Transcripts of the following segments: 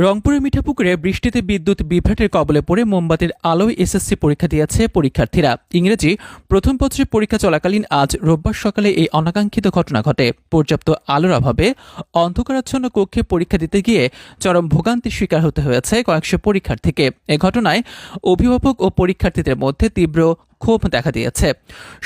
রংপুরের মিঠাপুকুরে বৃষ্টিতে বিদ্যুৎ বিভ্রাটের কবলে পড়ে মোমবাতির আলোয় এসএসসি পরীক্ষা দিয়েছে পরীক্ষার্থীরা। ইংরেজি প্রথম পত্রের পরীক্ষা চলাকালীন আজ রোববার সকালে এই অনাকাঙ্ক্ষিত ঘটনা ঘটে। পর্যাপ্ত আলোর অভাবে অন্ধকারাচ্ছন্ন কক্ষে পরীক্ষা দিতে গিয়ে চরম ভোগান্তির শিকার হতে হয়েছে কয়েকশো পরীক্ষার্থীকে। এ ঘটনায় অভিভাবক ও পরীক্ষার্থীদের মধ্যে তীব্র ক্ষোভ দেখা দিয়েছে।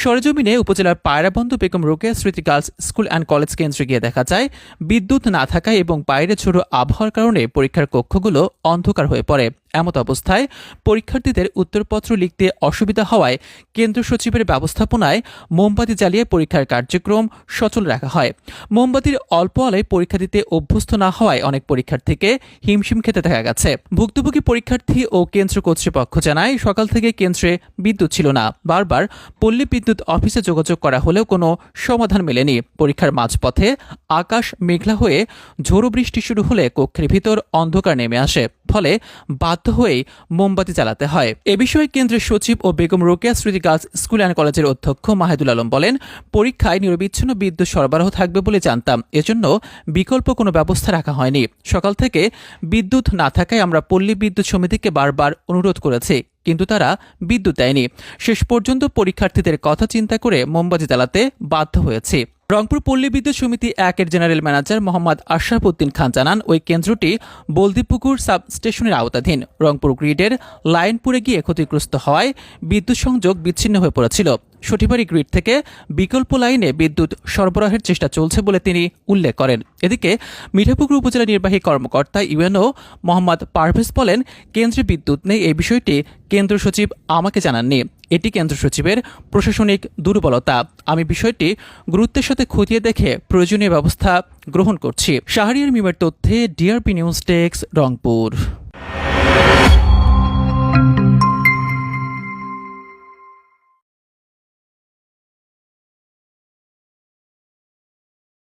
সরেজমিনে উপজেলার পায়রাবন্ধ বেগম রোকেয়া স্মৃতি গার্লস স্কুল অ্যান্ড কলেজ কেন্দ্রে গিয়ে দেখা যায় বিদ্যুৎ না থাকায় এবং বাইরে ঝোড়ো আবহাওয়ার কারণে পরীক্ষার কক্ষগুলো অন্ধকার হয়ে পড়ে। এমত অবস্থায় পরীক্ষার্থীদের উত্তরপত্র লিখতে অসুবিধা হওয়ায় কেন্দ্র সচিবের ব্যবস্থাপনায় মোমবাতি জ্বালিয়ে পরীক্ষার কার্যক্রম সচল রাখা হয়। মোমবাতির অল্প আলোয় পরীক্ষা দিতে অভ্যস্ত না হওয়ায় অনেক পরীক্ষার্থীকে হিমশিম খেতে দেখা গেছে। ভুক্তভোগী পরীক্ষার্থী ও কেন্দ্র কর্তৃপক্ষ জানায়, সকাল থেকে কেন্দ্রে বিদ্যুৎ ছিল না। বারবার পল্লী বিদ্যুৎ অফিসে যোগাযোগ করা হলেও কোনো সমাধান মেলেনি। পরীক্ষার মাঝপথে আকাশ মেঘলা হয়ে ঝোড়ো বৃষ্টি শুরু হলে কক্ষের ভিতর অন্ধকার নেমে আসে, ফলে বাধ্য হয়েই মোমবাতি জ্বালাতে হয়। এ বিষয়ে কেন্দ্রের সচিব ও বেগম রোকেয়া স্মৃতি গার্লস স্কুল অ্যান্ড কলেজের অধ্যক্ষ মাহিদুল আলম বলেন, পরীক্ষায় নিরবিচ্ছিন্ন বিদ্যুৎ সরবরাহ থাকবে বলে জানতাম, এজন্য বিকল্প কোনো ব্যবস্থা রাখা হয়নি। সকাল থেকে বিদ্যুৎ না থাকায় আমরা পল্লী বিদ্যুৎ সমিতিকে বারবার অনুরোধ করেছি, কিন্তু তারা বিদ্যুৎ দেয়নি। শেষ পর্যন্ত পরীক্ষার্থীদের কথা চিন্তা করে মোমবাতি জ্বালাতে বাধ্য হয়েছি। রংপুর পল্লী বিদ্যুৎ সমিতি 1-এর জেনারেল ম্যানেজার মোহাম্মদ আশরাফ উদ্দিন খান জানান, ওই কেন্দ্রটি বলদীপুকুর সাব স্টেশনের আওতাধীন। রংপুর গ্রিডের লাইন পুড়ে গিয়ে ক্ষতিগ্রস্ত হওয়ায় বিদ্যুৎ সংযোগ বিচ্ছিন্ন হয়ে পড়েছিল। সঠিবাড়ি গ্রিড থেকে বিকল্প লাইনে বিদ্যুৎ সরবরাহের চেষ্টা চলছে বলে তিনি উল্লেখ করেন। এদিকে মিঠাপুকুর উপজেলা নির্বাহী কর্মকর্তা ইউএনও মোহাম্মদ পারভেজ বলেন, কেন্দ্রে বিদ্যুৎ নেই এই বিষয়টি কেন্দ্র সচিব আমাকে জানাননি। এটি কেন্দ্র সচিবের প্রশাসনিক দুর্বলতা। আমি বিষয়টি গুরুত্বের সাথে খতিয়ে দেখে প্রয়োজনীয় ব্যবস্থা গ্রহণ করছি। শাহরিয়ার মিমের তথ্যে ডিআরপি নিউজ ডেস্ক, রংপুর।